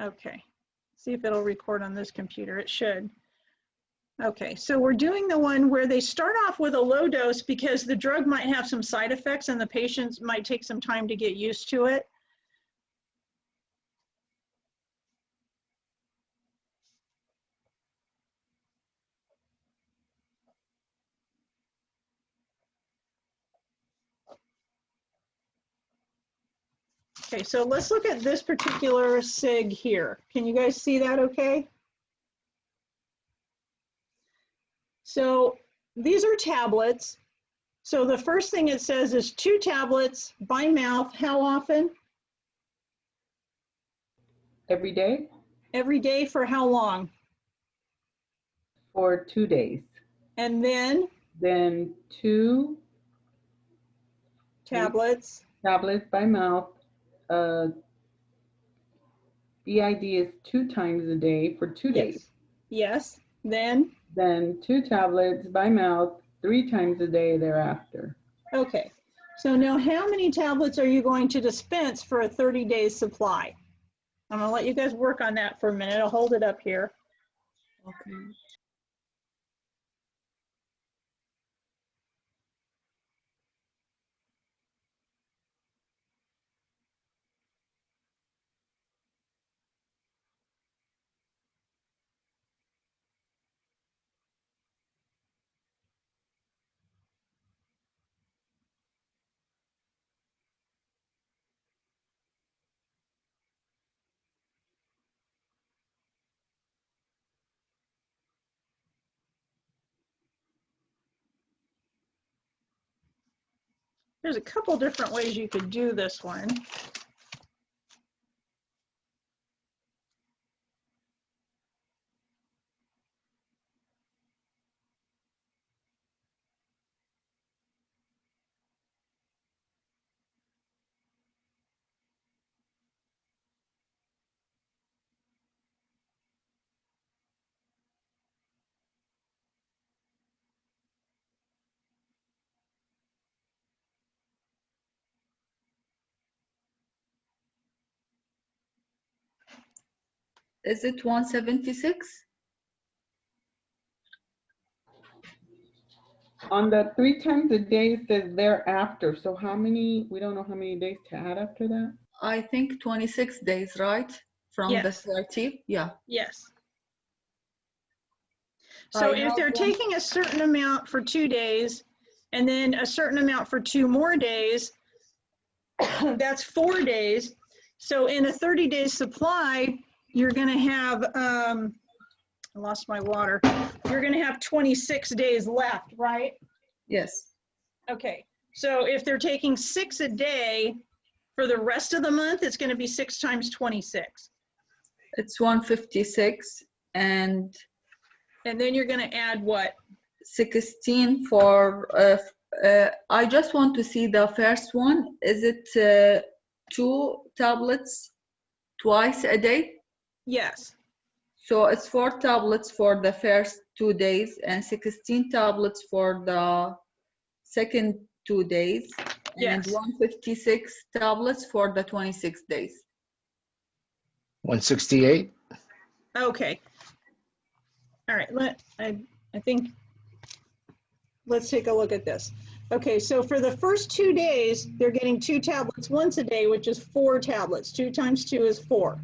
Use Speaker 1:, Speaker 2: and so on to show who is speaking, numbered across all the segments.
Speaker 1: Okay, see if it'll record on this computer. It should. Okay, so we're doing the one where they start off with a low dose because the drug might have some side effects and the patients might take some time to get used to it. Okay, so let's look at this particular SIG here. Can you guys see that okay? So these are tablets. So the first thing it says is 2 tablets by mouth. How often?
Speaker 2: Every day?
Speaker 1: Every day for how long?
Speaker 2: For 2 days.
Speaker 1: And then?
Speaker 2: Then 2
Speaker 1: tablets.
Speaker 2: Tablets by mouth. BID is 2 times a day for 2 days.
Speaker 1: Yes. Then?
Speaker 2: Then 2 tablets by mouth 3 times a day thereafter.
Speaker 1: Okay. So now how many tablets are you going to dispense for a 30-day supply? I'm going to let you guys work on that for a minute. I'll hold it up here.
Speaker 2: Okay.
Speaker 1: There's a couple different ways you could do this one.
Speaker 3: Is it 176?
Speaker 2: On the 3 times a day it says thereafter. So how many, we don't know how many days to add after that?
Speaker 3: I think 26 days, right? From the 30, yeah.
Speaker 1: Yes. So
Speaker 3: I
Speaker 1: if they're
Speaker 3: have
Speaker 1: taking a certain amount for 2 days and then a certain amount for 2 more days, that's 4 days. So in a 30-day supply, you're going to have, I lost my water. You're going to have 26 days left, right?
Speaker 3: Yes.
Speaker 1: Okay. So if they're taking 6 a day for the rest of the month, it's going to be 6 times 26.
Speaker 3: It's 156 and
Speaker 1: then you're going to add what?
Speaker 3: 16 for, I just want to see the first one. Is it 2 tablets twice a day?
Speaker 1: Yes.
Speaker 3: So it's 4 tablets for the first 2 days and 16 tablets for the second 2 days.
Speaker 1: Yes.
Speaker 3: And 156 tablets for the 26 days.
Speaker 4: 168.
Speaker 1: Okay. All right. I think let's take a look at this. Okay, so for the first 2 days, they're getting 2 tablets once a day, which is 4 tablets. 2 times 2 is 4.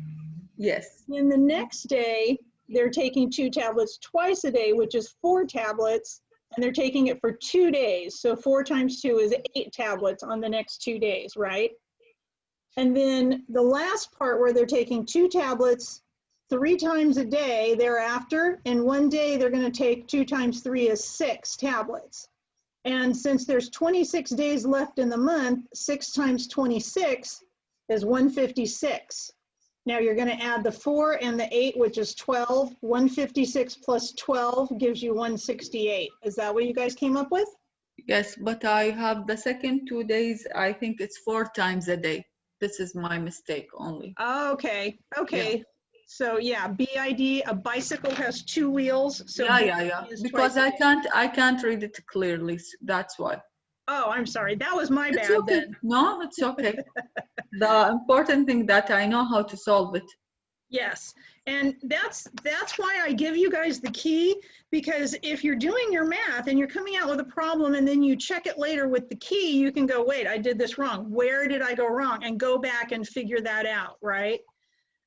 Speaker 3: Yes.
Speaker 1: Then the next day, they're taking 2 tablets twice a day, which is 4 tablets, and they're taking it for 2 days. So 4 times 2 is 8 tablets on the next 2 days, right? And then the last part where they're taking 2 tablets 3 times a day thereafter, in 1 day, they're going to take 2 times 3 is 6 tablets. And since there's 26 days left in the month, 6 times 26 is 156. Now you're going to add the 4 and the 8, which is 12. 156 plus 12 gives you 168. Is that what you guys came up with?
Speaker 3: Yes, but I have the second 2 days, I think it's 4 times a day. This is my mistake only.
Speaker 1: Okay, okay. Yeah. So yeah, BID, a bicycle has 2 wheels. So
Speaker 3: yeah. Because I can't read it clearly. That's why.
Speaker 1: Oh, I'm sorry. That was my bad
Speaker 3: okay.
Speaker 1: then.
Speaker 3: No, it's okay. The important thing that I know how to solve it.
Speaker 1: Yes, and that's why I give you guys the key, because if you're doing your math and you're coming out with a problem and then you check it later with the key, you can go, wait, I did this wrong. Where did I go wrong? And go back and figure that out, right?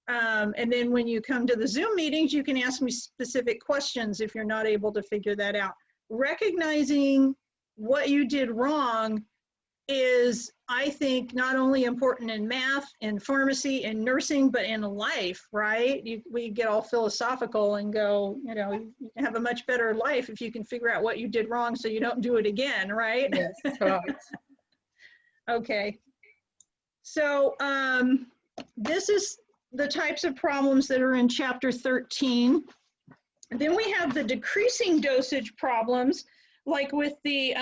Speaker 1: And then when you come to the Zoom meetings, you can ask me specific questions if you're not able to figure that out. Recognizing what you did wrong is, I think, not only important in math, in pharmacy, in nursing, but in life, right? We get all philosophical and go, you know, you can have a much better life if you can figure out what you did wrong so you don't do it again, right?
Speaker 3: Yes, right.
Speaker 1: Okay. So this is the types of problems that are in chapter 13. And then we have the decreasing dosage problems, like with the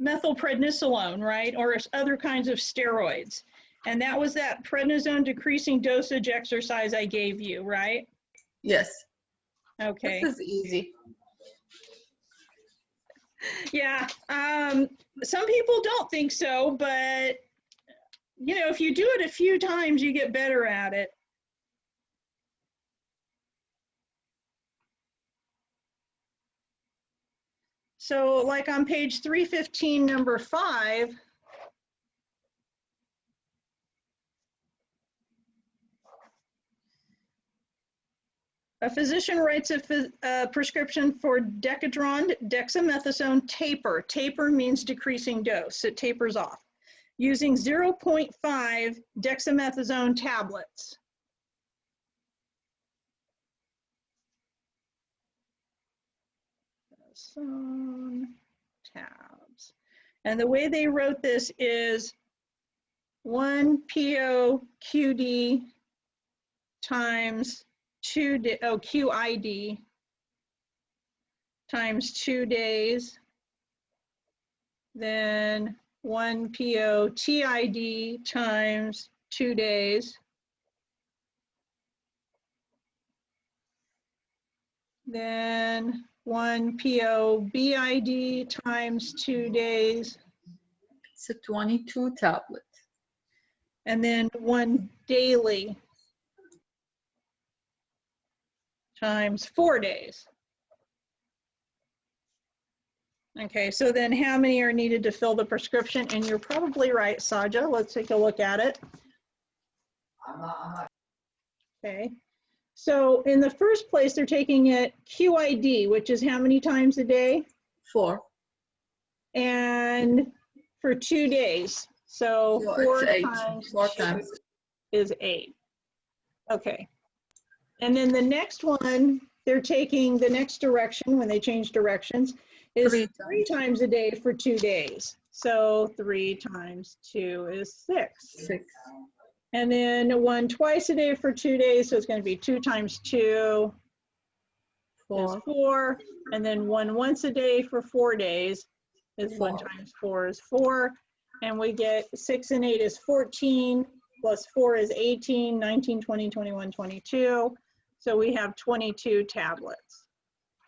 Speaker 1: methylprednisolone, right? Or other kinds of steroids. And that was that prednisone decreasing dosage exercise I gave you, right?
Speaker 3: Yes.
Speaker 1: Okay.
Speaker 3: This is easy.
Speaker 1: Yeah. Some people don't think so, but you know, if you do it a few times, you get better at it. So like on page 315, number 5, a physician writes a prescription for Decadron dexamethasone taper. Taper means decreasing dose. It tapers off. Using 0.5 dexamethasone tablets. Some tabs. And the way they wrote this is 1 POQD times QID times 2 days, then 1 POTID times 2 days, then 1 POBID times 2 days,
Speaker 3: It's a 22 tablet.
Speaker 1: and then 1 daily times 4 days. Okay, so then how many are needed to fill the prescription? And you're probably right, Saja. Let's take a look at it. Okay, so in the first place, they're taking it QID, which is how many times a day?
Speaker 3: 4.
Speaker 1: And for 2 days. So
Speaker 3: So
Speaker 1: 4
Speaker 3: it's 8.
Speaker 1: times
Speaker 3: 4
Speaker 1: 2
Speaker 3: times.
Speaker 1: is 8. Okay. And then the next one, they're taking the next direction when they change directions is 3 times a day for 2 days. So 3 times 2 is 6.
Speaker 3: 6.
Speaker 1: And then 1 twice a day for 2 days. So it's going to be 2 times 2 is 4. And then 1 once a day for 4 days is 1 times 4 is 4. And we get 6 and 8 is 14, plus 4 is 18, 19, 20, 21, 22. So we have 22 tablets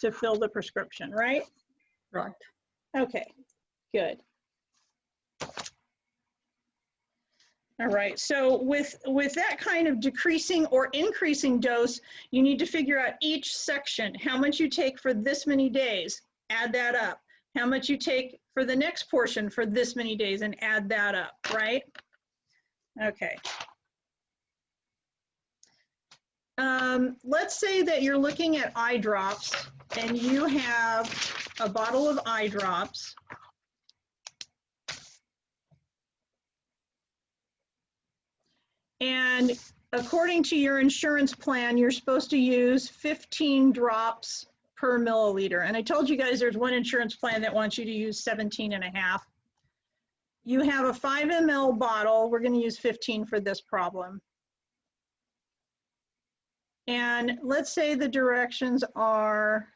Speaker 1: to fill the prescription, right?
Speaker 3: Right.
Speaker 1: Okay, good. All right, so with that kind of decreasing or increasing dose, you need to figure out each section, how much you take for this many days, add that up. How much you take for the next portion for this many days and add that up, right? Okay. Let's say that you're looking at eye drops and you have a bottle of eye drops. And according to your insurance plan, you're supposed to use 15 drops per milliliter. And I told you guys there's one insurance plan that wants you to use 17.5. You have a 5 ml bottle. We're going to use 15 for this problem. And let's say the directions are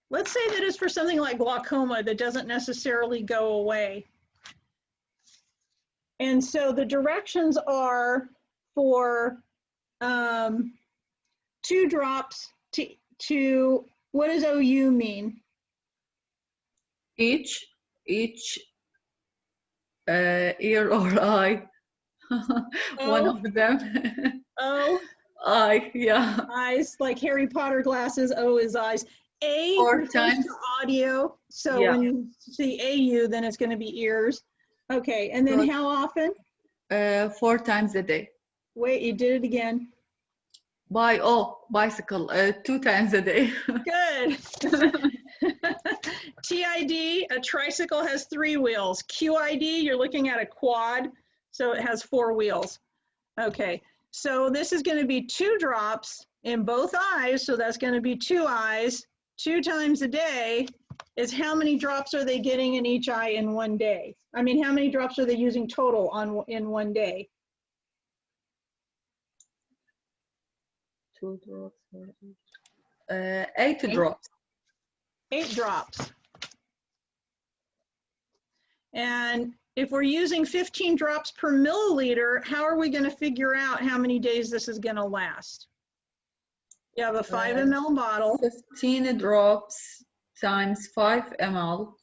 Speaker 1: let's say that it's for something like glaucoma that doesn't necessarily go away. And so the directions are for 2 drops to what does OU mean?
Speaker 3: Each ear or eye. One
Speaker 1: O,
Speaker 3: of them.
Speaker 1: O,
Speaker 3: Eye, yeah.
Speaker 1: eyes, like Harry Potter glasses, O is eyes. A
Speaker 3: 4
Speaker 1: refers
Speaker 3: times.
Speaker 1: to audio, so
Speaker 3: Yeah.
Speaker 1: when you see AU, then it's going to be ears. Okay, and then
Speaker 3: Good.
Speaker 1: how often?
Speaker 3: 4 times a day.
Speaker 1: Wait, you did it again.
Speaker 3: Bicycle, 2 times a day.
Speaker 1: Good. TID, a tricycle has 3 wheels. QID, you're looking at a quad, so it has 4 wheels. Okay, so this is going to be 2 drops in both eyes, so that's going to be 2 eyes. 2 times a day is how many drops are they getting in each eye in one day? I mean, how many drops are they using total in one day?
Speaker 3: 2 drops. 8 drops.
Speaker 1: 8 drops. And if we're using 15 drops per milliliter, how are we going to figure out how many days this is going to last? You have a 5 ml bottle.
Speaker 3: 15 drops times 5 ml.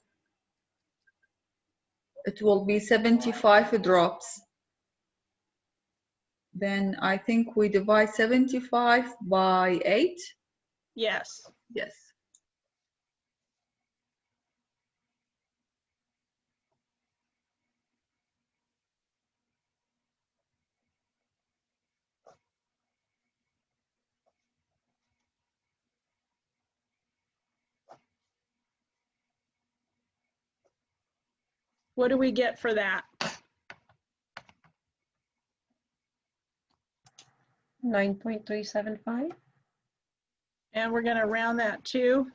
Speaker 3: It will be 75 drops. Then I think we divide 75 by 8.
Speaker 1: Yes.
Speaker 3: Yes.
Speaker 1: What do we get for that?
Speaker 4: 9.375.
Speaker 1: And we're going to round that to,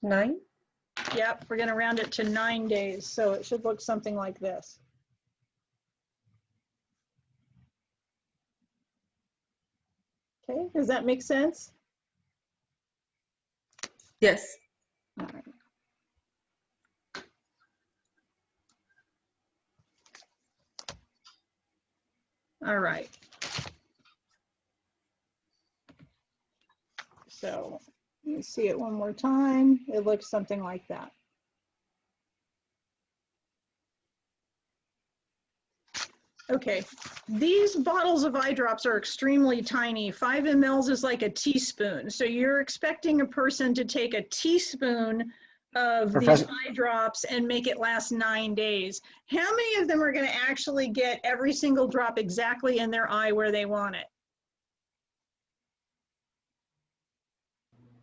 Speaker 4: 9.
Speaker 1: yep, we're going to round it to 9 days. So it should look something like this. Okay, does that make sense?
Speaker 3: Yes.
Speaker 1: All right. All right. So let me see it one more time. It looks something like that. Okay, these bottles of eye drops are extremely tiny. 5 mLs is like a teaspoon. So you're expecting a person to take a teaspoon of these eye drops and make it last 9 days. How many of them are going to actually get every single drop exactly in their eye where they want it?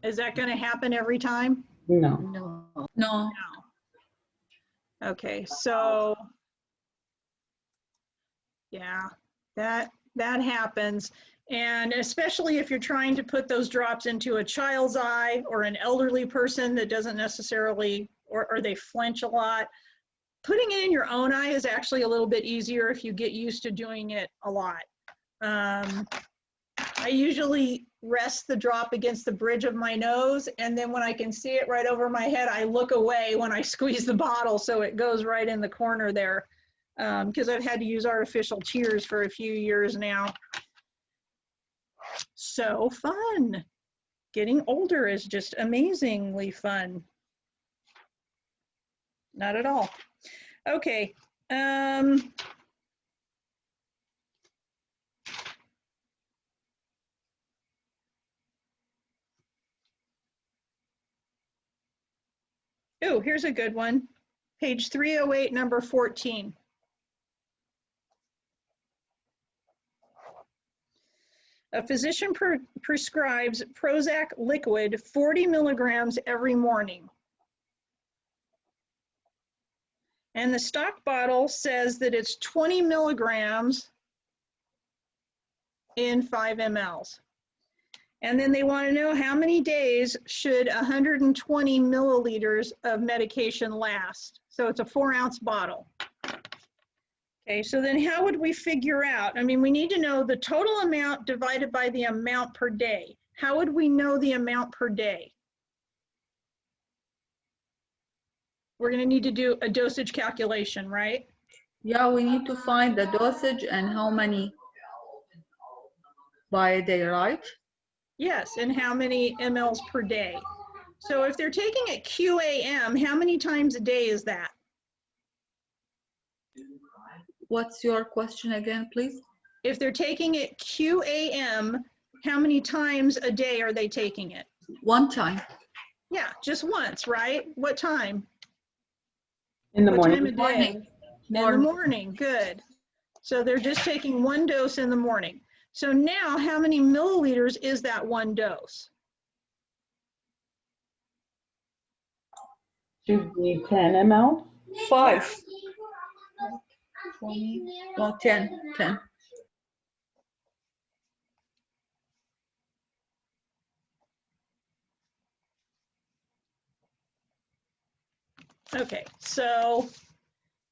Speaker 1: Is that going to happen every time?
Speaker 2: No.
Speaker 3: No.
Speaker 1: No. Okay, so yeah, that happens. And especially if you're trying to put those drops into a child's eye or an elderly person that doesn't necessarily, or they flinch a lot, putting it in your own eye is actually a little bit easier if you get used to doing it a lot. I usually rest the drop against the bridge of my nose, and then when I can see it right over my head, I look away when I squeeze the bottle so it goes right in the corner there, because I've had to use artificial tears for a few years now. So fun. Getting older is just amazingly fun. Not at all. Okay. Oh, here's a good one. Page 308, number 14. A physician prescribes Prozac liquid 40 milligrams every morning. And the stock bottle says that it's 20 milligrams in 5 mLs. And then they want to know how many days should 120 milliliters of medication last. So it's a 4-ounce bottle. Okay, so then how would we figure out? I mean, we need to know the total amount divided by the amount per day. How would we know the amount per day? We're going to need to do a dosage calculation, right?
Speaker 3: Yeah, we need to find the dosage and how many by a day, right?
Speaker 1: Yes, and how many mLs per day. So if they're taking it QAM, how many times a day is that?
Speaker 3: What's your question again, please?
Speaker 1: If they're taking it QAM, how many times a day are they taking it?
Speaker 3: One time.
Speaker 1: Yeah, just once, right? What time?
Speaker 2: In the
Speaker 1: What
Speaker 2: morning.
Speaker 1: time of day?
Speaker 3: Morning.
Speaker 1: In the morning, good. So they're just taking one dose in the morning. So now how many milliliters is that one dose?
Speaker 2: Should be 10 ml.
Speaker 3: 5. 20, no, 10. 10.
Speaker 1: Okay, so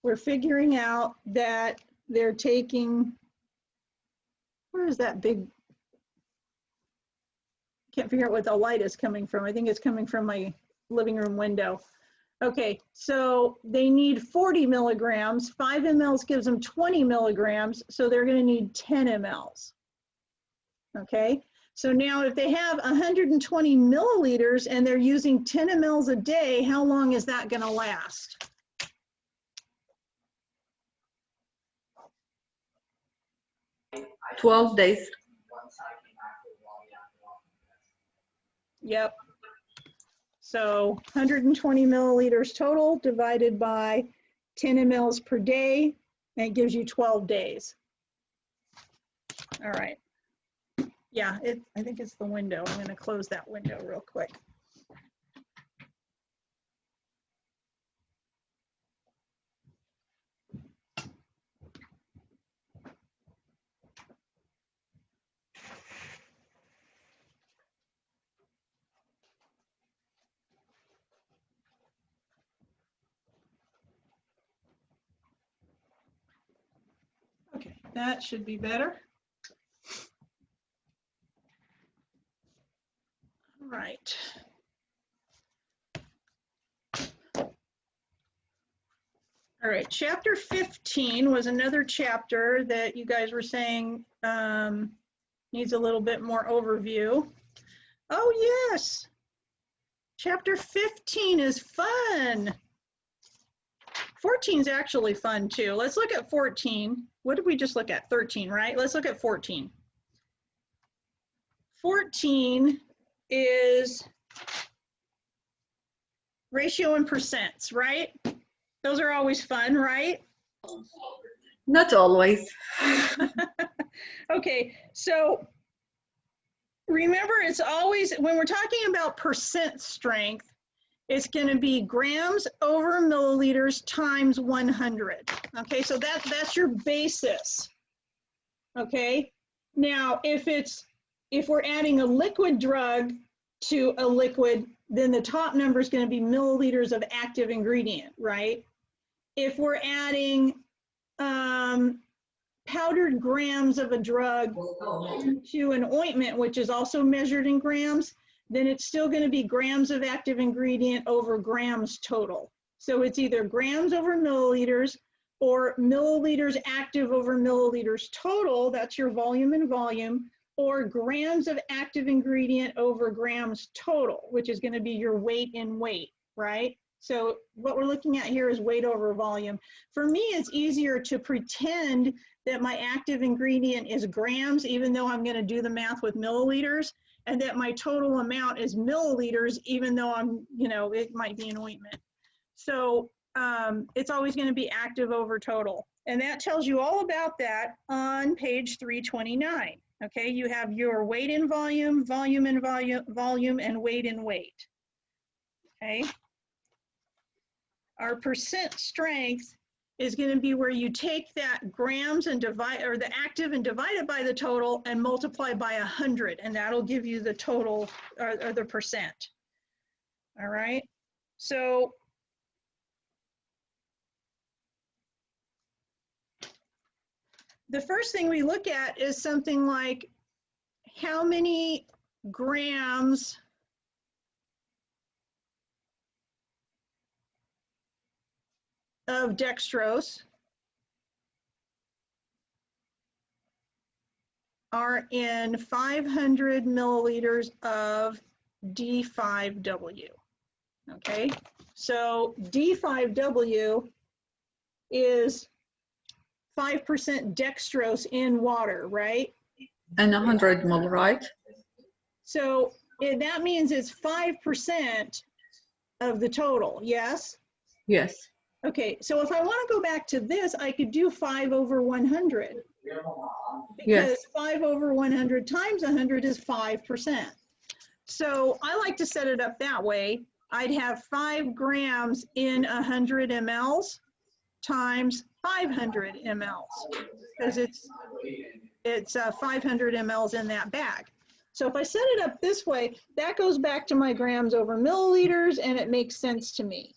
Speaker 1: we're figuring out that they're taking, where is that big, can't figure out what the light is coming from. I think it's coming from my living room window. Okay, so they need 40 milligrams. 5 mLs gives them 20 milligrams, so they're going to need 10 mLs. Okay, so now if they have 120 milliliters and they're using 10 mLs a day, how long is that going to last?
Speaker 3: $12 days.
Speaker 1: Yep. So 120 milliliters total divided by 10 mLs per day, and it gives you 12 days. All right. Yeah, I think it's the window. I'm going to close that window real quick. Okay, that should be better. All right. All right, chapter 15 was another chapter that you guys were saying needs a little bit more overview. Oh yes, chapter 15 is fun. 14 is actually fun too. Let's look at 14. What did we just look at? 13, right? Let's look at 14. 14 is ratio and percents, right? Those are always fun, right?
Speaker 3: Not always.
Speaker 1: Okay, so remember, it's always, when we're talking about percent strength, it's going to be grams over milliliters times 100. Okay, so that's your basis. Okay, now if we're adding a liquid drug to a liquid, then the top number is going to be milliliters of active ingredient, right? If we're adding powdered grams of a drug to an ointment, which is also measured in grams, then it's still going to be grams of active ingredient over grams total. So it's either grams over milliliters or milliliters active over milliliters total, that's your volume and volume, or grams of active ingredient over grams total, which is going to be your weight in weight, right? So what we're looking at here is weight over volume. For me, it's easier to pretend that my active ingredient is grams, even though I'm going to do the math with milliliters, and that my total amount is milliliters, even though I'm, it might be an ointment. So it's always going to be active over total. And that tells you all about that on page 329. Okay, you have your weight in volume, volume in volume, and weight in weight. Okay. Our percent strength is going to be where you take that grams and divide, or the active and divide it by the total and multiply by 100, and that'll give you the total or the percent. All right. So the first thing we look at is something like how many grams of dextrose are in 500 milliliters of D5W. Okay, so D5W is 5% dextrose in water, right?
Speaker 3: And 100 ml, right?
Speaker 1: So that means it's 5% of the total, yes?
Speaker 3: Yes.
Speaker 1: Okay, so if I want to go back to this, I could do 5 over 100. Because
Speaker 3: Yes.
Speaker 1: 5 over 100 times 100 is 5%. So I like to set it up that way. I'd have 5 grams in 100 mLs times 500 mLs, because it's 500 mLs in that bag. So if I set it up this way, that goes back to my grams over milliliters, and it makes sense to me.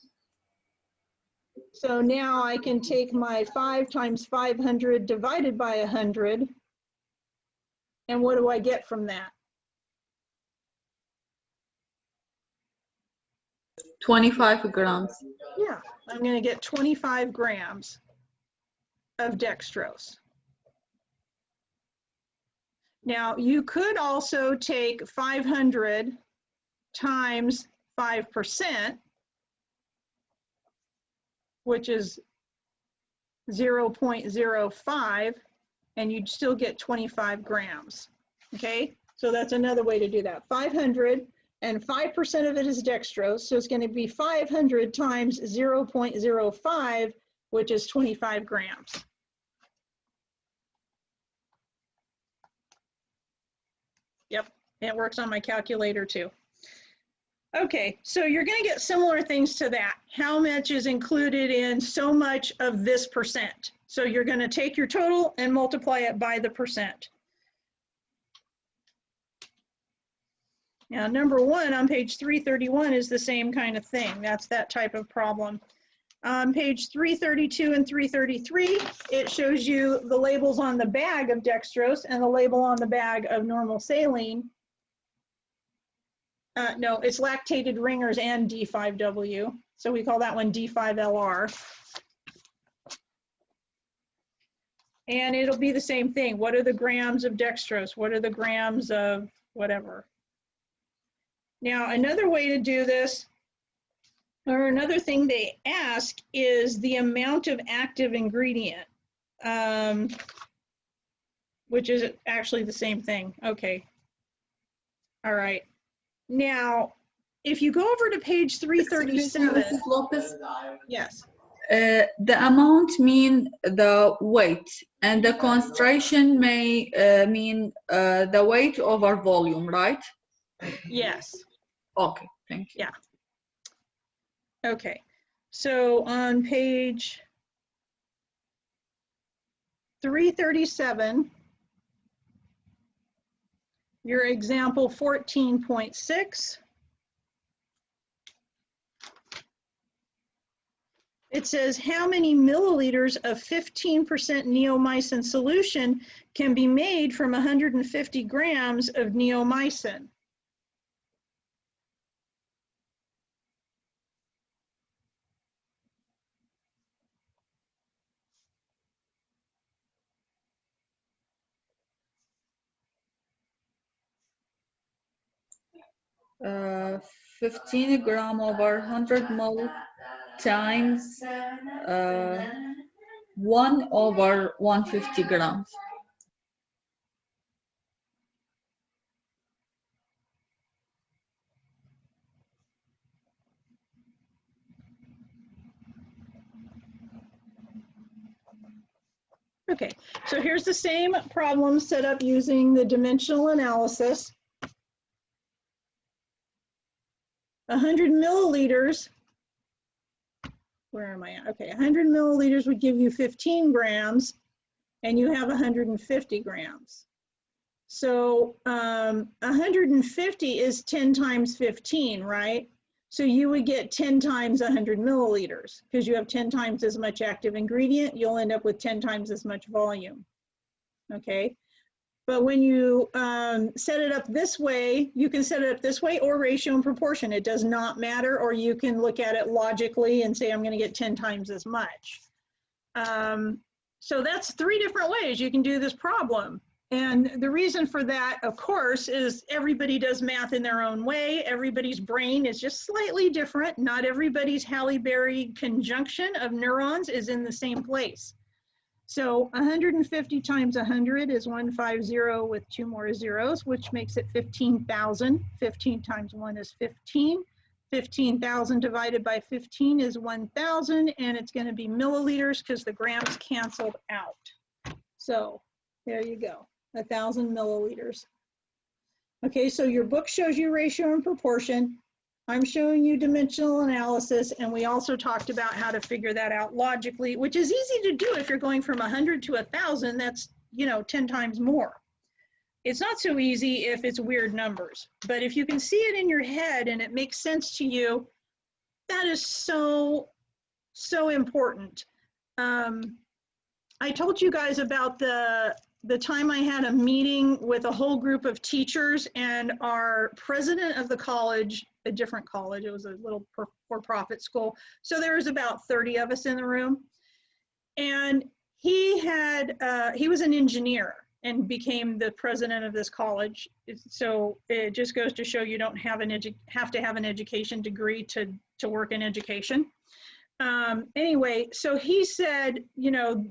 Speaker 1: So now I can take my 5 times 500 divided by 100, and what do I get from that?
Speaker 3: 25 grams.
Speaker 1: Yeah, I'm going to get 25 grams of dextrose. Now, you could also take 500 times 5%, which is 0.05, and you'd still get 25 grams. Okay, so that's another way to do that. 500 and 5% of it is dextrose, so it's going to be 500 times 0.05, which is 25 grams. Yep, it works on my calculator too. Okay, so you're going to get similar things to that. How much is included in so much of this percent? So you're going to take your total and multiply it by the percent. Now, number 1 on page 331 is the same kind of thing. That's that type of problem. On page 332 and 333, it shows you the labels on the bag of dextrose and the label on the bag of normal saline. No, it's lactated ringers and D5W. So we call that one D5LR. And it'll be the same thing. What are the grams of dextrose? What are the grams of whatever? Now, another way to do this, or another thing they ask, is the amount of active ingredient, which is actually the same thing. Okay. All right. Now, if you go over to page 337,
Speaker 3: Mrs. Lopez,
Speaker 1: yes.
Speaker 3: the amount mean the weight, and the concentration may mean the weight over volume, right?
Speaker 1: Yes.
Speaker 3: Okay, thank you.
Speaker 1: Yeah. Okay. So on page 337, your example 14.6, it says how many milliliters of 15% neomycin solution can be made from 150 grams of neomycin?
Speaker 3: Uh, 15 gram over 100 ml times 1 over 150 grams.
Speaker 1: Okay, so here's the same problem set up using the dimensional analysis. 100 milliliters, where am I at? Okay, 100 milliliters would give you 15 grams, and you have 150 grams. So 150 is 10 times 15, right? So you would get 10 times 100 milliliters, because you have 10 times as much active ingredient, you'll end up with 10 times as much volume, okay? But when you set it up this way, you can set it up this way or ratio and proportion. It does not matter, or you can look at it logically and say, I'm going to get 10 times as much. So that's 3 different ways you can do this problem. And the reason for that, of course, is everybody does math in their own way. Everybody's brain is just slightly different. Not everybody's Halle-Berry conjunction of neurons is in the same place. So 150 times 100 is 150 with 2 more zeros, which makes it 15,000. 15 times 1 is 15. 15,000 divided by 15 is 1,000, and it's going to be milliliters because the grams canceled out. So there you go. 1,000 milliliters. Okay, so your book shows you ratio and proportion. I'm showing you dimensional analysis, and we also talked about how to figure that out logically, which is easy to do if you're going from 100 to 1,000. That's, 10 times more. It's not so easy if it's weird numbers, but if you can see it in your head and it makes sense to you, that is so, so important. I told you guys about the time I had a meeting with a whole group of teachers, and our president of the college, a different college, it was a little for-profit school, so there was about 30 of us in the room, and he was an engineer and became the president of this college. So it just goes to show you don't have to have an education degree to work in education. Anyway, so he said,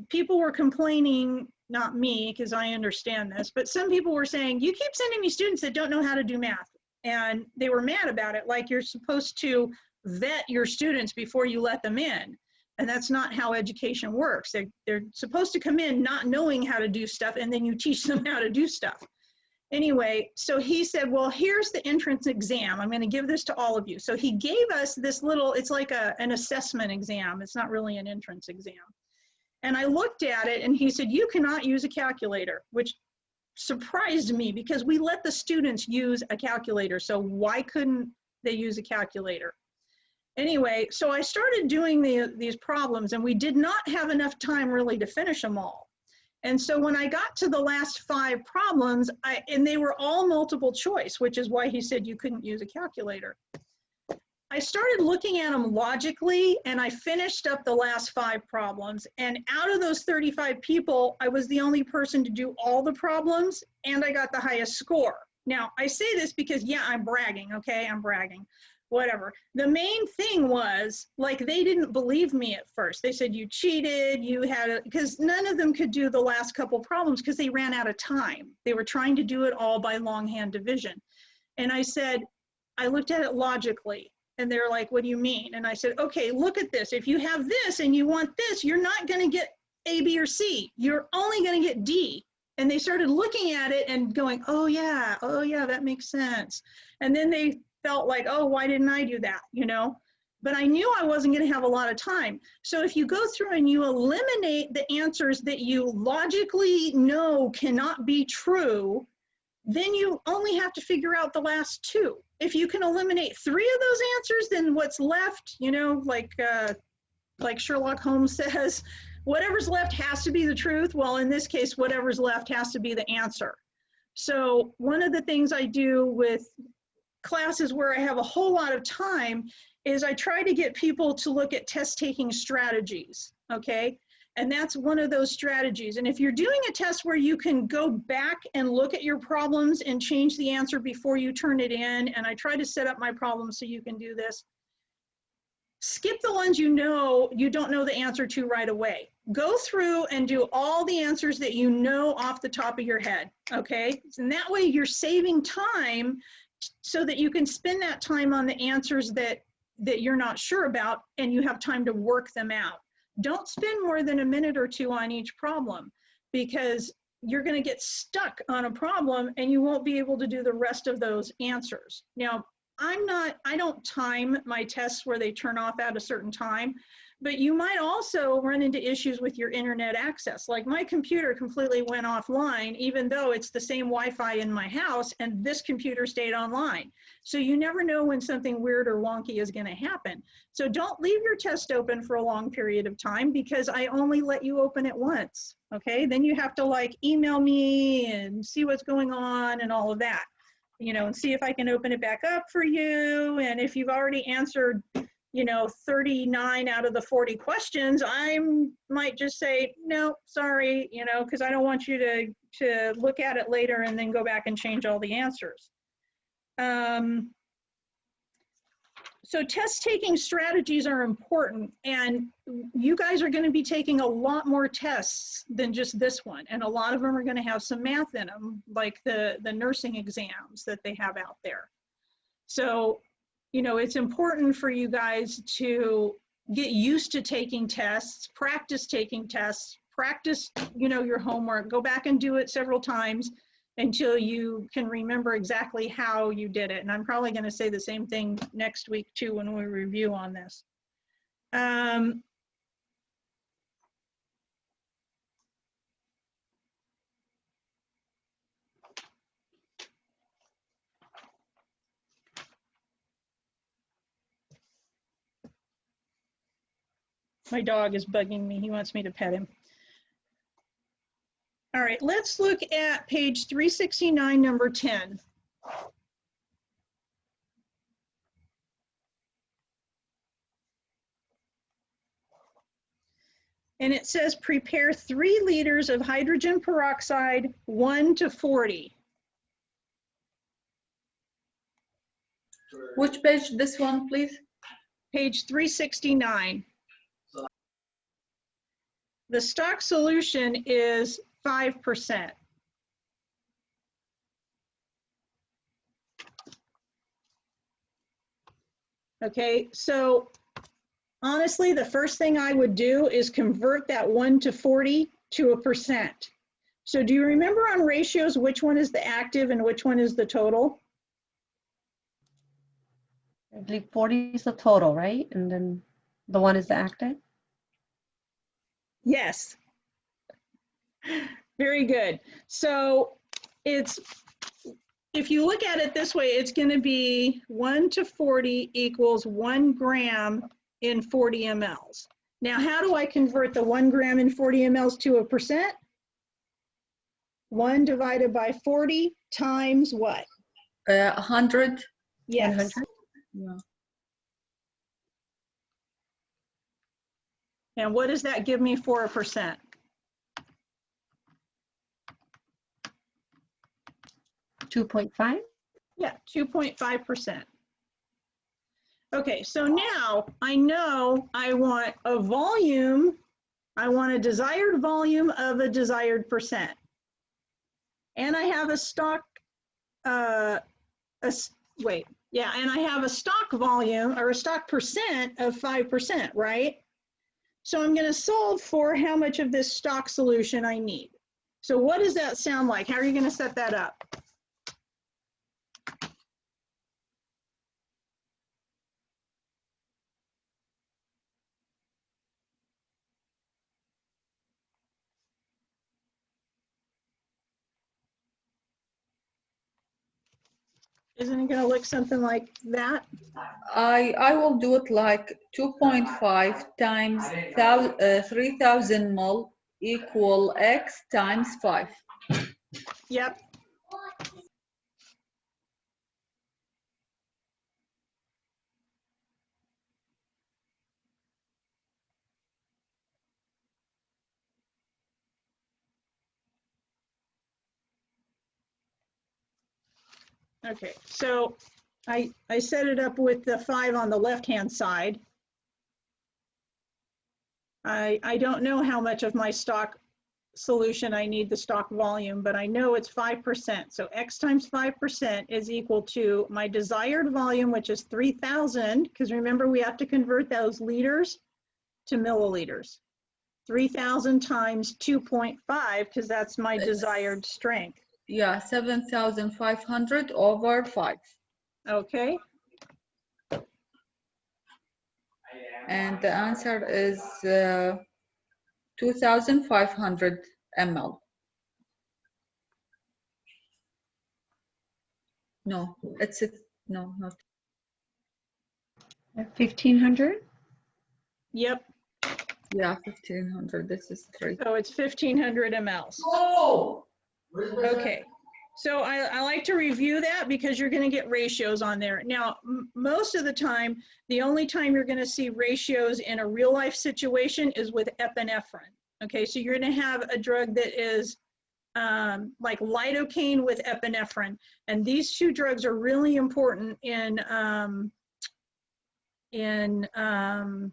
Speaker 1: people were complaining, not me, because I understand this, but some people were saying, you keep sending me students that don't know how to do math. And they were mad about it, like you're supposed to vet your students before you let them in. And that's not how education works. They're supposed to come in not knowing how to do stuff, and then you teach them how to do stuff. Anyway, so he said, well, here's the entrance exam. I'm going to give this to all of you. So he gave us this little, it's like an assessment exam. It's not really an entrance exam. And I looked at it, and he said, you cannot use a calculator, which surprised me because we let the students use a calculator. So why couldn't they use a calculator? Anyway, so I started doing these problems, and we did not have enough time really to finish them all. And so when I got to the last 5 problems, and they were all multiple choice, which is why he said you couldn't use a calculator. I started looking at them logically, and I finished up the last 5 problems. And out of those 35 people, I was the only person to do all the problems, and I got the highest score. Now, I say this because, yeah, I'm bragging, okay? I'm bragging. Whatever. The main thing was, like, they didn't believe me at first. They said, you cheated, because none of them could do the last couple problems because they ran out of time. They were trying to do it all by longhand division. And I said, I looked at it logically. And they're like, what do you mean? And I said, okay, look at this. If you have this and you want this, you're not going to get A, B, or C. You're only going to get D. And they started looking at it and going, oh yeah, that makes sense. And then they felt like, oh, why didn't I do that, But I knew I wasn't going to have a lot of time. So if you go through and you eliminate the answers that you logically know cannot be true, then you only have to figure out the last 2. If you can eliminate 3 of those answers, then what's left, like Sherlock Holmes says, whatever's left has to be the truth. Well, in this case, whatever's left has to be the answer. So one of the things I do with classes where I have a whole lot of time is I try to get people to look at test taking strategies, okay? And that's one of those strategies. And if you're doing a test where you can go back and look at your problems and change the answer before you turn it in, and I try to set up my problems so you can do this, skip the ones you don't know the answer to right away. Go through and do all the answers that you know off the top of your head, okay? And that way you're saving time so that you can spend that time on the answers that you're not sure about, and you have time to work them out. Don't spend more than a minute or 2 on each problem, because you're going to get stuck on a problem and you won't be able to do the rest of those answers. Now, I don't time my tests where they turn off at a certain time, but you might also run into issues with your internet access. Like my computer completely went offline, even though it's the same Wi-Fi in my house, and this computer stayed online. So you never know when something weird or wonky is going to happen. So don't leave your test open for a long period of time, because I only let you open it once, okay? Then you have to like email me and see what's going on and all of that, and see if I can open it back up for you. And if you've already answered 39 out of the 40 questions, I might just say, no, sorry, because I don't want you to look at it later and then go back and change all the answers. So test taking strategies are important, and you guys are going to be taking a lot more tests than just this one, and a lot of them are going to have some math in them, like the nursing exams that they have out there. So, you know, it's important for you guys to get used to taking tests, practice taking tests, practice, you know, your homework, go back and do it several times until you can remember exactly how you did it. And I'm probably going to say the same thing next week too when we review on this. My dog is bugging me. He wants me to pet him. All right, let's look at page 369, number 10. And it says prepare 3 liters of hydrogen peroxide, 1 to 40.
Speaker 3: Which page, this one, please?
Speaker 1: Page 369. The stock solution is 5%. Okay, so honestly, the first thing I would do is convert that 1 to 40 to a percent. So do you remember on ratios, which one is the active and which one is the total?
Speaker 4: I believe 40 is the total, right? And then the one is the active?
Speaker 1: Yes. Very good. So it's, if you look at it this way, it's going to be 1 to 40 equals 1 gram in 40 mLs. Now, how do I convert the 1 gram in 40 mLs to a percent? 1 divided by 40 times what?
Speaker 3: 100.
Speaker 1: Yes.
Speaker 4: 100?
Speaker 3: Yeah.
Speaker 1: And what does that give me for a percent?
Speaker 4: 2.5?
Speaker 1: Yeah, 2.5%. Okay, so now I know I want a volume, I want a desired volume of a desired percent. And I have a stock, and I have a stock volume or a stock percent of 5%, right? So I'm going to solve for how much of this stock solution I need. So what does that sound like? How are you going to set that up? Isn't it going to look something like that?
Speaker 3: I will do it like 2.5 times 3,000 mol equal X times 5.
Speaker 1: Yep. Okay, so I set it up with the 5 on the left-hand side. I don't know how much of my stock solution I need the stock volume, but I know it's 5%. So X times 5% is equal to my desired volume, which is 3,000, because remember we have to convert those liters to milliliters. 3,000 times 2.5, because that's my desired strength.
Speaker 3: Yeah, 7,500 over 5.
Speaker 1: Okay.
Speaker 3: And the answer is 2,500 ml. No, it's no, not.
Speaker 4: 1,500?
Speaker 1: Yep.
Speaker 3: Yeah, 1,500. This is 3.
Speaker 1: So it's 1,500 mLs.
Speaker 3: Oh!
Speaker 1: Okay. So I like to review that because you're going to get ratios on there. Now, most of the time, the only time you're going to see ratios in a real life situation is with epinephrine. Okay, so you're going to have a drug that is like lidocaine with epinephrine. And these two drugs are really important in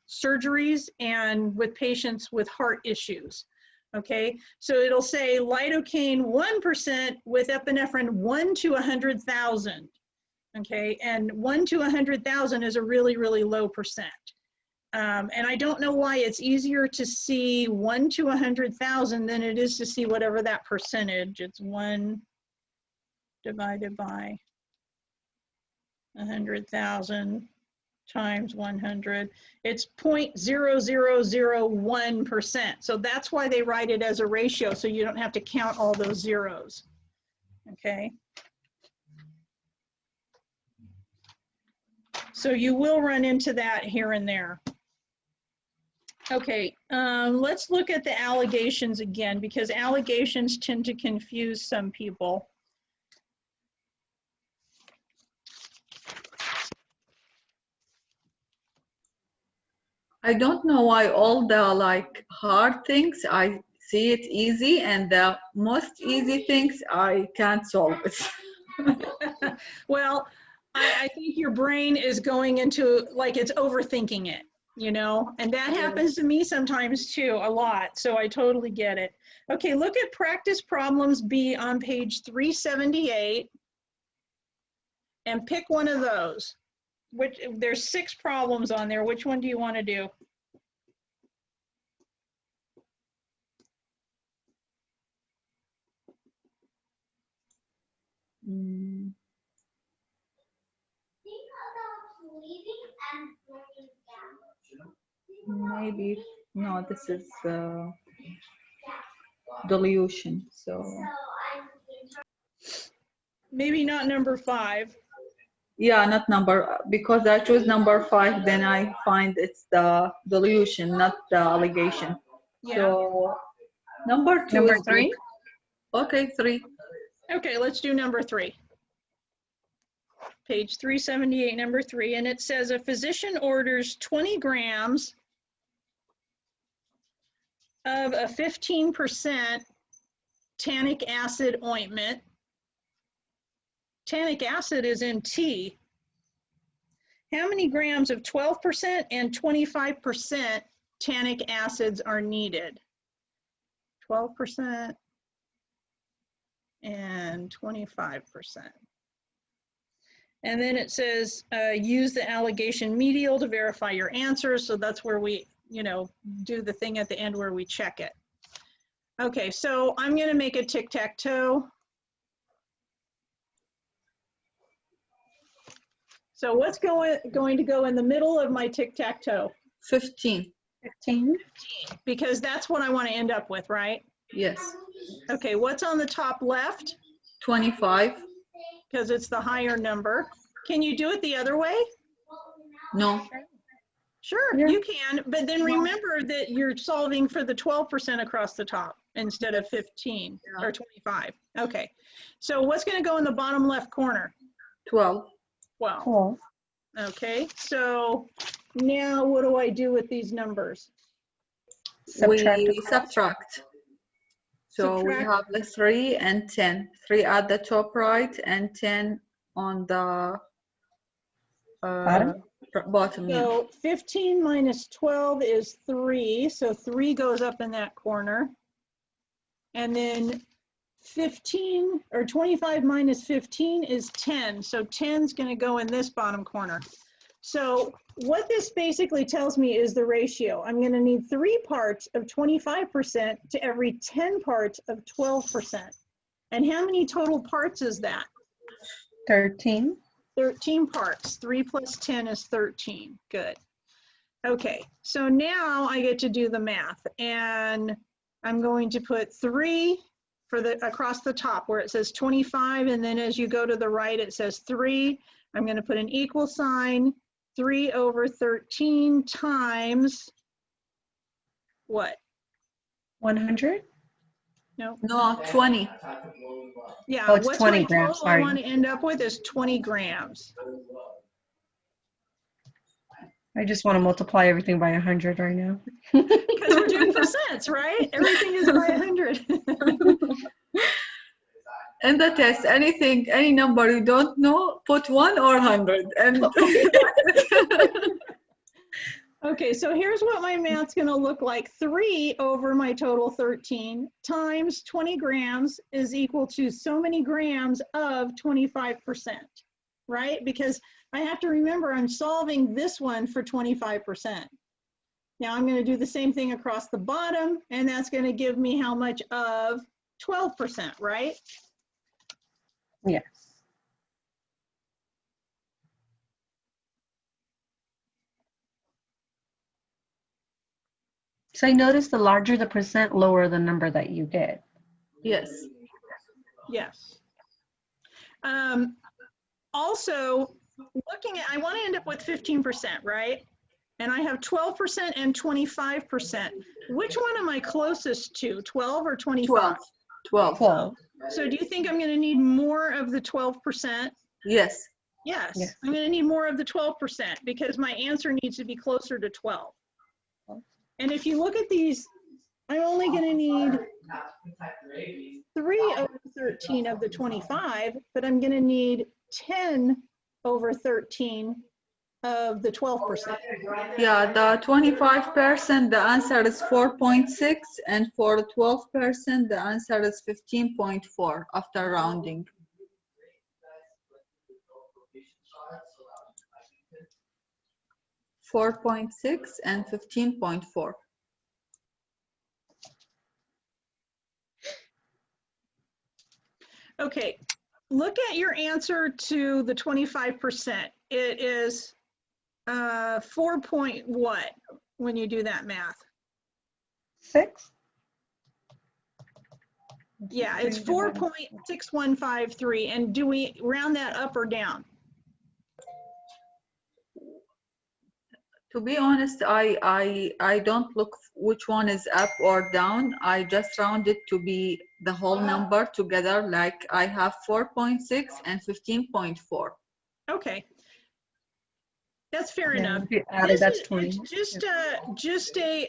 Speaker 1: surgeries and with patients with heart issues. Okay, so it'll say lidocaine 1% with epinephrine 1 to 100,000. Okay, and 1 to 100,000 is a really, really low percent. And I don't know why it's easier to see 1 to 100,000 than it is to see whatever that percentage. It's 1 divided by 100,000 times 100. It's 0.0001%. So that's why they write it as a ratio, so you don't have to count all those zeros. Okay. So you will run into that here and there. Okay, let's look at the allegations again, because allegations tend to confuse some people.
Speaker 3: I don't know why all the like hard things I see it easy, and the most easy things I can't solve it.
Speaker 1: Well, I think your brain is going into, like, it's overthinking it, you know, and that happens to me sometimes too, a lot. So I totally get it. Okay, look at practice problems B on page 378 and pick one of those. Which, there's 6 problems on there. Which one do you want to do?
Speaker 3: Maybe, no, this is dilution, so.
Speaker 1: Maybe not number 5.
Speaker 3: Yeah, not number, because I chose number 5, then I find it's the dilution, not the allegation.
Speaker 1: Yeah.
Speaker 3: So number 2
Speaker 4: Number
Speaker 3: is
Speaker 4: 3?
Speaker 3: good. Okay, 3.
Speaker 1: Okay, let's do number 3. Page 378, number 3, and it says a physician orders 20 grams of a 15% tannic acid ointment. Tannic acid is in tea. How many grams of 12% and 25% tannic acids are needed? 12% and 25%. And then it says, use the allegation medial to verify your answers. So that's where we, you know, do the thing at the end where we check it. Okay, so I'm gonna make a tic-tac-toe. So what's going to go in the middle of my tic-tac-toe?
Speaker 3: 15.
Speaker 4: 15?
Speaker 1: Because that's what I want to end up with, right?
Speaker 3: Yes.
Speaker 1: Okay, what's on the top left?
Speaker 3: 25.
Speaker 1: Because it's the higher number. Can you do it the other way?
Speaker 3: No.
Speaker 1: Sure,
Speaker 4: Yeah.
Speaker 1: you can, but then remember that you're solving for the 12% across the top instead of 15 or 25. Okay, so what's going to go in the bottom left corner?
Speaker 3: 12.
Speaker 1: 12.
Speaker 4: Cool.
Speaker 1: Okay, so now what do I do with these numbers?
Speaker 4: Subtract
Speaker 3: We
Speaker 4: across.
Speaker 3: subtract. So we
Speaker 1: Subtract.
Speaker 3: have the 3 and 10. 3 at the top right and 10 on the
Speaker 4: Bottom?
Speaker 3: bottom, yeah.
Speaker 1: So 15 minus 12 is 3, so 3 goes up in that corner. And then 15 or 25 minus 15 is 10, so 10 is going to go in this bottom corner. So what this basically tells me is the ratio. I'm going to need 3 parts of 25% to every 10 parts of 12%. And how many total parts is that?
Speaker 4: 13.
Speaker 1: 13 parts. 3 plus 10 is 13. Good. Okay, so now I get to do the math, and I'm going to put 3 for the across the top where it says 25, and then as you go to the right it says 3. I'm going to put an equal sign. 3 over 13 times what?
Speaker 4: 100?
Speaker 1: No.
Speaker 3: No, 20.
Speaker 1: Yeah,
Speaker 4: Oh, it's
Speaker 1: what's
Speaker 4: 20
Speaker 1: my
Speaker 4: grams,
Speaker 1: total I
Speaker 4: sorry.
Speaker 1: want to end up with is 20 grams.
Speaker 4: I just want to multiply everything by 100 right now.
Speaker 1: Because we're doing percents, right? Everything is by 100.
Speaker 3: In the test, anything, any number you don't know, put 1 or 100. And
Speaker 1: Okay, so here's what my math's gonna look like. 3 over my total 13 times 20 grams is equal to so many grams of 25%, right? Because I have to remember I'm solving this one for 25%. Now I'm gonna do the same thing across the bottom, and that's gonna give me how much of 12%, right?
Speaker 4: Yes. So I noticed the larger the percent, lower the number that you get.
Speaker 3: yes,
Speaker 1: Yes. Also, looking at, I want to end up with 15%, right? And I have 12% and 25%. Which one am I closest to, 12 or 25?
Speaker 3: 12.
Speaker 4: 12.
Speaker 1: So do you think I'm going to need more of the 12%?
Speaker 3: Yes.
Speaker 1: Yes,
Speaker 4: Yes.
Speaker 1: I'm going to need more of the 12% because my answer needs to be closer to 12. And if you look at these, I'm only going to need 3 over 13 of the 25, but I'm going to need 10 over 13 of the 12%.
Speaker 3: Yeah, the 25%, the answer is 4.6, and for 12%, the answer is 15.4 after rounding. 4.6 and 15.4.
Speaker 1: Okay, look at your answer to the 25%. It is 4 point what when you do that math?
Speaker 4: 6?
Speaker 1: Yeah, it's 4.6153. And do we round that up or down?
Speaker 3: To be honest, I don't look which one is up or down. I just round it to be the whole number together. Like I have 4.6 and 15.4.
Speaker 1: Okay. That's fair
Speaker 4: Yeah,
Speaker 1: enough.
Speaker 4: if you add it, that's 20.
Speaker 1: It's just a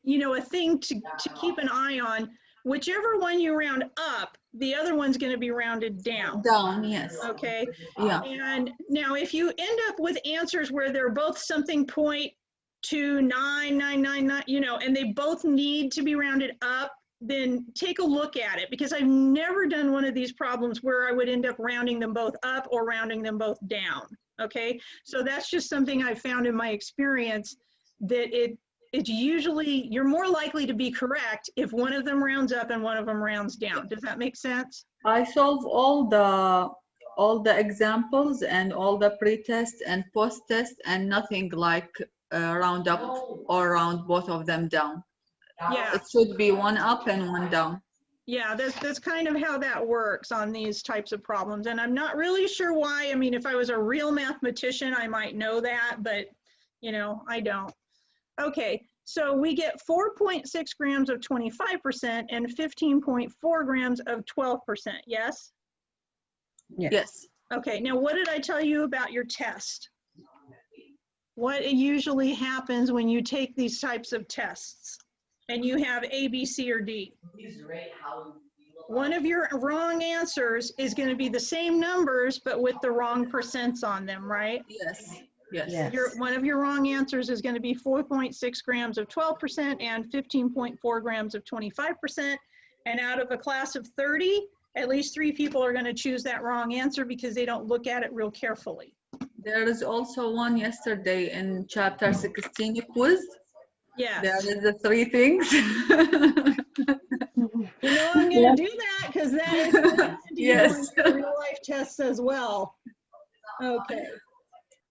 Speaker 1: you know, a thing to keep an eye on. Whichever one you round up, the other one's going to be rounded down.
Speaker 3: Down, yes.
Speaker 1: Okay.
Speaker 3: Yeah.
Speaker 1: And now if you end up with answers where they're both something 0.29999, you know, and they both need to be rounded up, then take a look at it, because I've never done one of these problems where I would end up rounding them both up or rounding them both down. Okay, so that's just something I've found in my experience, that it's usually, you're more likely to be correct if one of them rounds up and one of them rounds down. Does that make sense?
Speaker 3: I solve all the examples and all the pre-test and post-test, and nothing like round up or round both of them down.
Speaker 1: Yeah.
Speaker 3: It should be one up and one down.
Speaker 1: Yeah, that's kind of how that works on these types of problems. And I'm not really sure why. I mean, if I was a real mathematician, I might know that, but you know, I don't. Okay, so we get 4.6 grams of 25% and 15.4 grams of 12%, yes?
Speaker 3: Yes.
Speaker 1: Okay, now what did I tell you about your test? What usually happens when you take these types of tests and you have A, B, C, or D? One of your wrong answers is going to be the same numbers, but with the wrong percents on them, right?
Speaker 3: Yes. Yes.
Speaker 4: Yes.
Speaker 1: One of your wrong answers is going to be 4.6 grams of 12% and 15.4 grams of 25%. And out of a class of 30, at least 3 people are going to choose that wrong answer because they don't look at it real carefully.
Speaker 3: There is also one yesterday in chapter 16 quiz.
Speaker 1: Yes.
Speaker 3: There is the 3 things.
Speaker 1: You know I'm going to do that because that is going to
Speaker 3: Yes.
Speaker 1: in real life tests as well. Okay.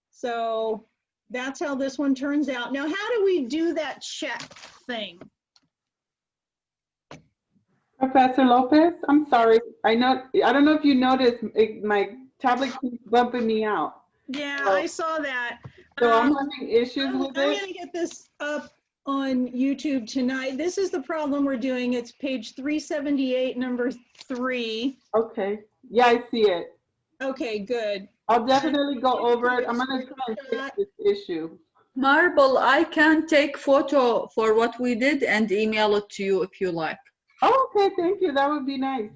Speaker 1: So that's how this one turns out. Now, how do we do that check thing?
Speaker 2: Professor Lopez, I'm sorry. I don't know if you noticed, my tablet keeps bumping me out.
Speaker 1: Yeah,
Speaker 2: So-
Speaker 1: I saw that.
Speaker 2: So I'm having issues
Speaker 1: I'm
Speaker 2: with
Speaker 1: going
Speaker 2: it.
Speaker 1: to get this up on YouTube tonight. This is the problem we're doing. It's page 378, number 3.
Speaker 2: Okay. Yeah, I see it.
Speaker 1: Okay, good.
Speaker 2: I'll definitely go over it. I'm going to try and fix this issue.
Speaker 3: Marble, I can take photo for what we did and email it to you if you like.
Speaker 2: Oh, okay, thank you. That would be nice.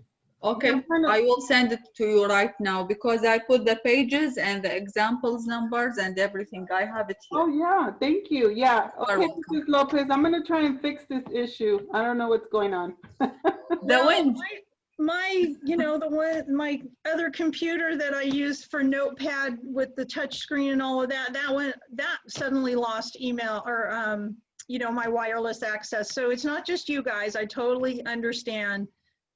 Speaker 3: Okay,
Speaker 2: Yeah, kind of-
Speaker 3: I will send it to you right now because I put the pages and the examples numbers and everything. I have it here.
Speaker 2: Oh, yeah, thank you. Yeah,
Speaker 3: You're
Speaker 2: okay,
Speaker 3: welcome.
Speaker 2: Mrs. Lopez, I'm gonna try and fix this issue. I don't know what's going on.
Speaker 3: The wind.
Speaker 1: My other computer that I used for Notepad with the touch screen and all of that, that suddenly lost email or, my wireless access. So it's not just you guys. I totally understand.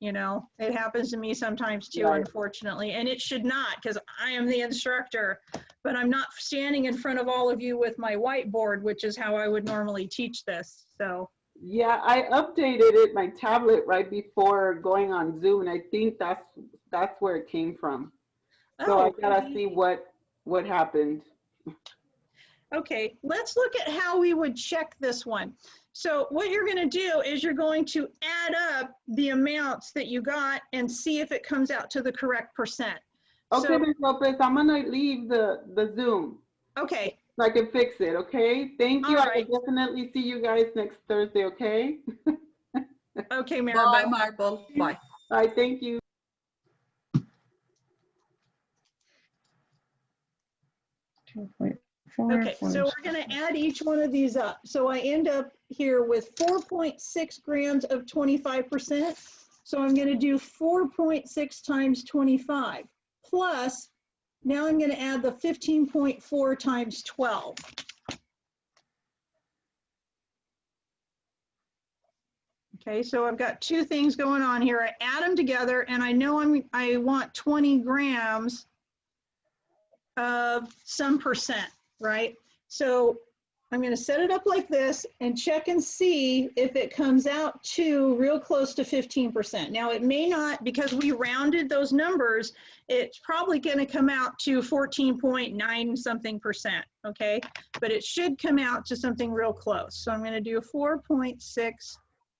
Speaker 1: It happens to me sometimes too,
Speaker 2: Right.
Speaker 1: unfortunately, and it should not because I am the instructor, but I'm not standing in front of all of you with my whiteboard, which is how I would normally teach this. So.
Speaker 2: Yeah, I updated it, my tablet, right before going on Zoom, and I think that's where it came from. So I gotta see what happened.
Speaker 1: Okay, let's look at how we would check this one. So what you're going to do is you're going to add up the amounts that you got and see if it comes out to the correct percent.
Speaker 2: Okay,
Speaker 1: So,
Speaker 2: Ms. Lopez, I'm gonna leave the Zoom
Speaker 1: okay,
Speaker 2: so I can fix it, okay? Thank you.
Speaker 1: All
Speaker 2: I
Speaker 1: right.
Speaker 2: will definitely see you guys next Thursday, okay?
Speaker 1: okay,
Speaker 3: Bye,
Speaker 1: Maribel.
Speaker 3: Marble. Bye.
Speaker 2: All right, thank you.
Speaker 4: 2.4.
Speaker 1: Okay, so we're going to add each one of these up. So I end up here with 4.6 grams of 25%. So I'm going to do 4.6 times 25 plus, now I'm going to add the 15.4 times 12. Okay, so I've got two things going on here. I add them together and I know I want 20 grams of some percent, right? So I'm going to set it up like this and check and see if it comes out to real close to 15%. Now it may not, because we rounded those numbers, it's probably going to come out to 14.9 something percent, okay? But it should come out to something real close. So I'm going to do 4.6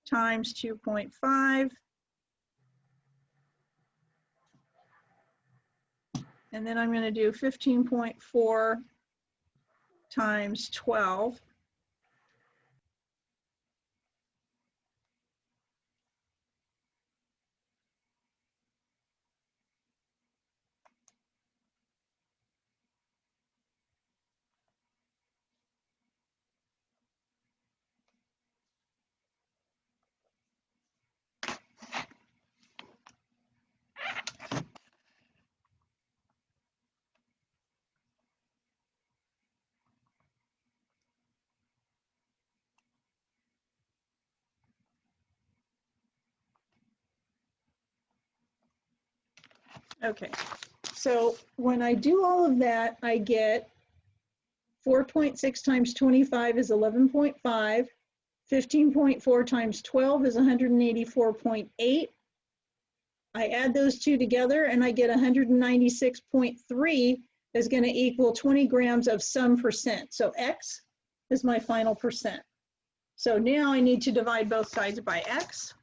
Speaker 1: times 2.5. And then I'm going to do 15.4 times 12. Okay, so when I do all of that, I get 4.6 times 25 is 11.5. 15.4 times 12 is 184.8. I add those two together and I get 196.3 is going to equal 20 grams of some percent. So X is my final percent. So now I need to divide both sides by X,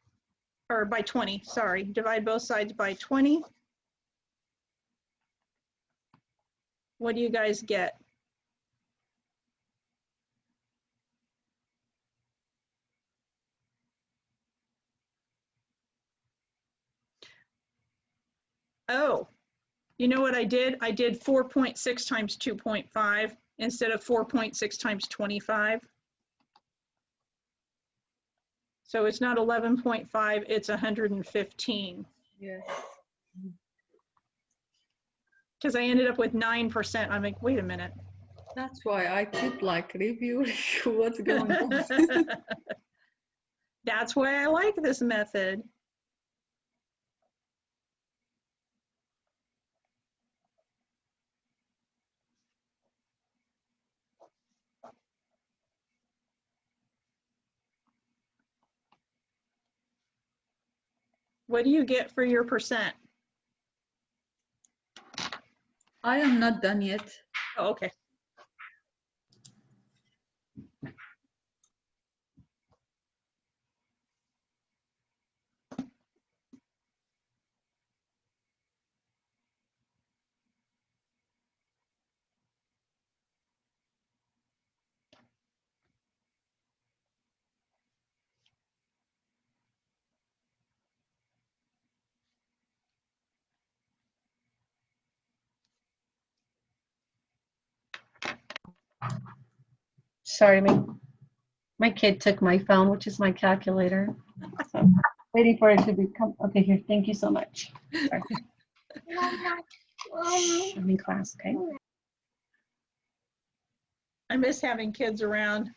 Speaker 1: or by 20, sorry. Divide both sides by 20. What do you guys get? Oh, you know what I did? I did 4.6 times 2.5 instead of 4.6 times 25. So it's not 11.5, it's 115.
Speaker 3: Yes.
Speaker 1: Because I ended up with 9%. I'm like, wait a minute.
Speaker 3: That's why I keep like reviewing what's going on.
Speaker 1: That's why I like this method. What do you get for your percent?
Speaker 3: I am not done yet.
Speaker 1: Oh, okay.
Speaker 4: Sorry, my kid took my phone, which is my calculator. So waiting for it to become, okay, here, thank you so much. Sorry. Shh, I'm in class, okay?
Speaker 1: I miss having kids around.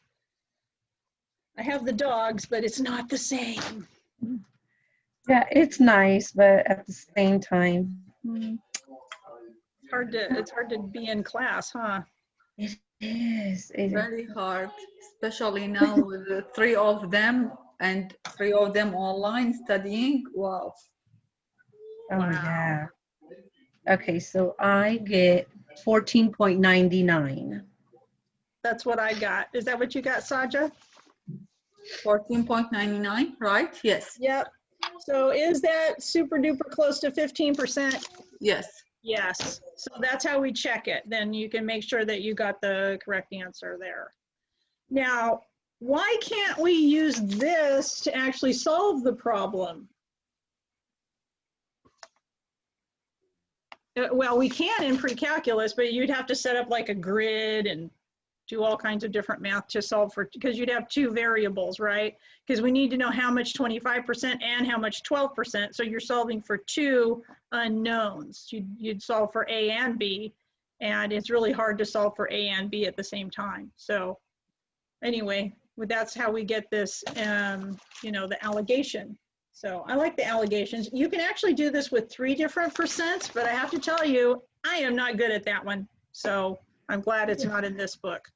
Speaker 1: I have the dogs, but it's not the same.
Speaker 4: Yeah, it's nice, but at the same time,
Speaker 1: It's hard to be in class, huh?
Speaker 4: it is. It is.
Speaker 3: Very hard, especially now with the three of them and three of them online studying. Wow.
Speaker 4: Oh,
Speaker 1: Wow.
Speaker 4: yeah. Okay, so I get 14.99.
Speaker 1: That's what I got. Is that what you got, Saja?
Speaker 3: 14.99, right? Yes.
Speaker 1: Yep. So is that super duper close to 15%?
Speaker 3: Yes.
Speaker 1: Yes. So that's how we check it. Then you can make sure that you got the correct answer there. Now, why can't we use this to actually solve the problem? Well, we can in pre-calculus, but you'd have to set up like a grid and do all kinds of different math to solve for, because you'd have two variables, right? Because we need to know how much 25% and how much 12%. So you're solving for two unknowns. You'd solve for A and B, and it's really hard to solve for A and B at the same time. So anyway, that's how we get this, you know, the allegation. So I like the allegations. You can actually do this with 3 different percents, but I have to tell you, I am not good at that one. So I'm glad it's not in this book.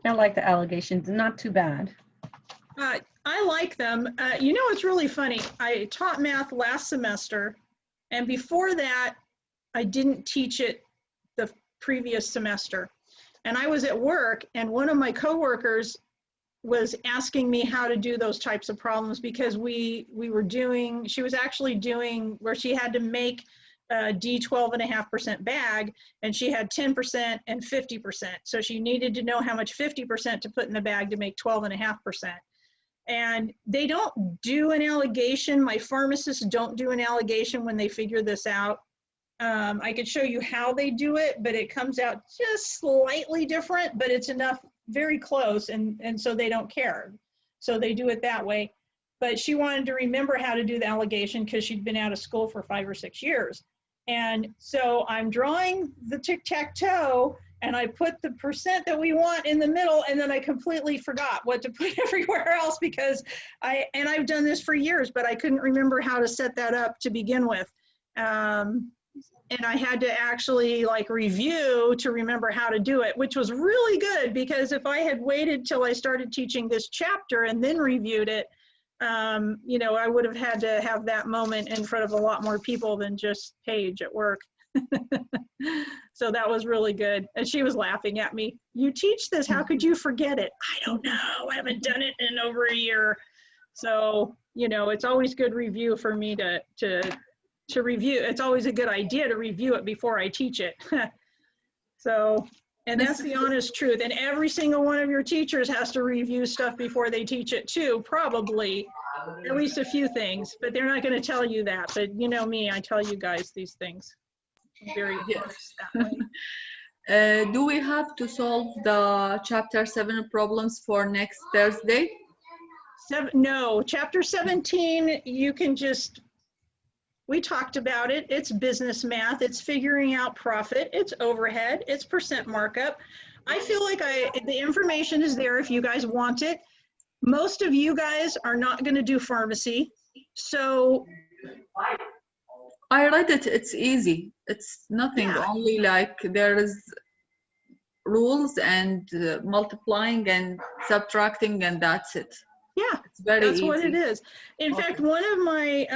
Speaker 4: I like the allegations, not too bad.
Speaker 1: I like them. You know, it's really funny. I taught math last semester, and before that, I didn't teach it the previous semester. And I was at work, and one of my coworkers was asking me how to do those types of problems, because she was actually doing where she had to make a D12.5% bag, and she had 10% and 50%. So she needed to know how much 50% to put in the bag to make 12.5%. And they don't do an allegation. My pharmacists don't do an allegation when they figure this out. I could show you how they do it, but it comes out just slightly different, but it's enough, very close, and so they don't care. So they do it that way. But she wanted to remember how to do the allegation because she'd been out of school for 5 or 6 years. And so I'm drawing the tic-tac-toe, and I put the percent that we want in the middle, and then I completely forgot what to put everywhere else, because I've done this for years, but I couldn't remember how to set that up to begin with. And I had to actually like review to remember how to do it, which was really good, because if I had waited till I started teaching this chapter and then reviewed it, you know, I would have had to have that moment in front of a lot more people than just Paige at work. So that was really good. And she was laughing at me. You teach this, how could you forget it? I don't know, I haven't done it in over a year. So, you know, it's always good review for me to review. It's always a good idea to review it before I teach it. So, and that's the honest truth. And every single one of your teachers has to review stuff before they teach it too, probably, at least a few things, but they're not going to tell you that. But you know me, I tell you guys these things. I'm very honest that way.
Speaker 3: Do we have to solve the chapter 7 problems for next Thursday?
Speaker 1: No, chapter 17, you can just, we talked about it. It's business math. It's figuring out profit. It's overhead. It's percent markup. I feel like the information is there if you guys want it. Most of you guys are not going to do pharmacy. So
Speaker 3: I read it. It's easy. It's nothing,
Speaker 1: yeah.
Speaker 3: Only like there is rules and multiplying and subtracting, and that's it.
Speaker 1: Yeah,
Speaker 3: it's very
Speaker 1: that's
Speaker 3: easy.
Speaker 1: what it is. In
Speaker 3: Okay.
Speaker 1: fact, one of my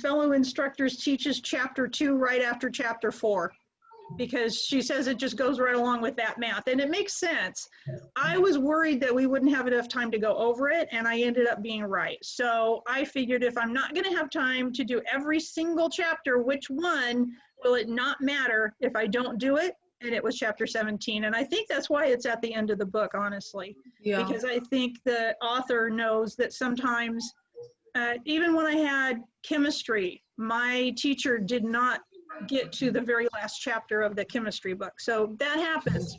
Speaker 1: fellow instructors teaches chapter 2 right after chapter 4, because she says it just goes right along with that math, and it makes sense. I was worried that we wouldn't have enough time to go over it, and I ended up being right. So I figured if I'm not going to have time to do every single chapter, which one will it not matter if I don't do it? And it was chapter 17. And I think that's why it's at the end of the book, honestly.
Speaker 3: Yeah.
Speaker 1: Because I think the author knows that sometimes, even when I had chemistry, my teacher did not get to the very last chapter of the chemistry book. So that happens,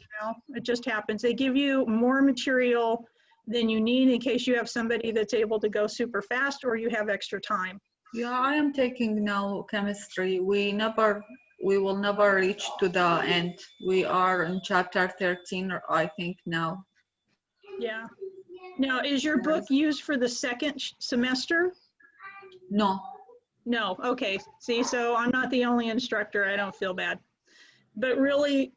Speaker 1: it just happens. They give you more material than you need in case you have somebody that's able to go super fast or you have extra time.
Speaker 3: Yeah, I am taking now chemistry. We will never reach to the end. We are in chapter 13, I think now.
Speaker 1: Yeah. Now, is your book used for the second semester?
Speaker 3: No.
Speaker 1: No, okay. See, so I'm not the only instructor. I don't feel bad. But really,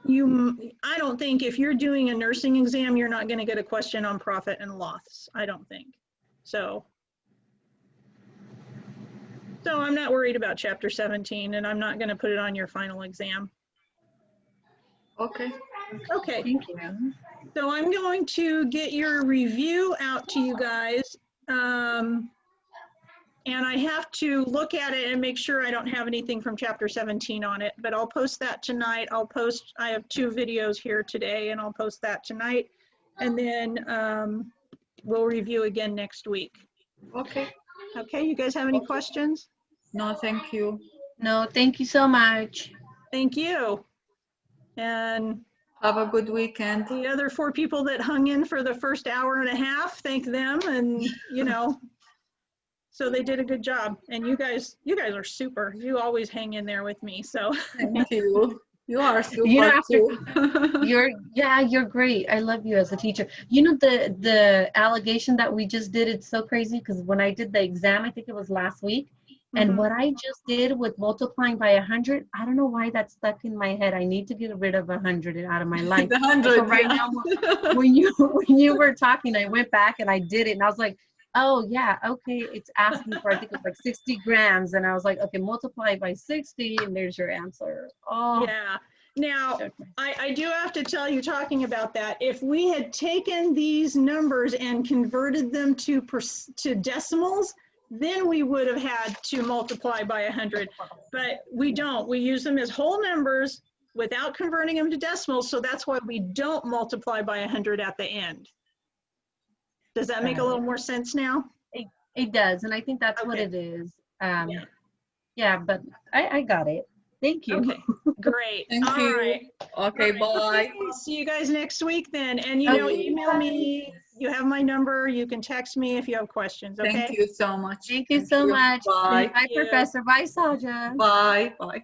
Speaker 1: I don't think if you're doing a nursing exam, you're not going to get a question on profit and loss. I don't think. So I'm not worried about chapter 17, and I'm not going to put it on your final exam.
Speaker 3: Okay.
Speaker 1: Okay.
Speaker 4: Thank you.
Speaker 1: So I'm going to get your review out to you guys. And I have to look at it and make sure I don't have anything from chapter 17 on it, but I'll post that tonight. I have 2 videos here today, and I'll post that tonight. And then we'll review again next week.
Speaker 3: Okay.
Speaker 1: Okay, you guys have any questions?
Speaker 3: No, thank you.
Speaker 4: No, thank you so much.
Speaker 1: Thank you. And
Speaker 3: Have a good weekend.
Speaker 1: the other 4 people that hung in for the first hour and a half, thank them. And, so they did a good job. And you guys are super. You always hang in there with me. So
Speaker 3: Thank you. You are super
Speaker 4: After,
Speaker 3: too.
Speaker 4: you're great. I love you as a teacher. The allegation that we just did, it's so crazy because when I did the exam, I think it was last week, and what I just did with multiplying by 100, I don't know why that's stuck in my head. I need to get rid of 100 out of my life.
Speaker 3: The 100,
Speaker 4: so right now, when you were talking, I went back and I did it, and I was like, oh yeah, okay, it's asking for, I think it was like 60 grams, and I was like, okay, multiply by 60, and there's your answer. Oh
Speaker 1: yeah. Now, I do have to tell you, talking about that, if we had taken these numbers and converted them to decimals, then we would have had to multiply by 100. But we don't. We use them as whole numbers without converting them to decimals, so that's why we don't multiply by 100 at the end. Does that make a little more sense now?
Speaker 4: It does, and I think that's what it is. Yeah, but I got it. Thank you.
Speaker 1: Okay, great.
Speaker 3: Thank
Speaker 1: All
Speaker 3: you.
Speaker 1: right.
Speaker 3: Okay, bye.
Speaker 1: See you guys next week then. And email me. You have my number. You can text me if you have questions. Okay.
Speaker 3: Thank you so much.
Speaker 4: Thank you so much.
Speaker 3: Bye.
Speaker 4: Bye, Professor. Bye, Saja.
Speaker 3: Bye. Bye.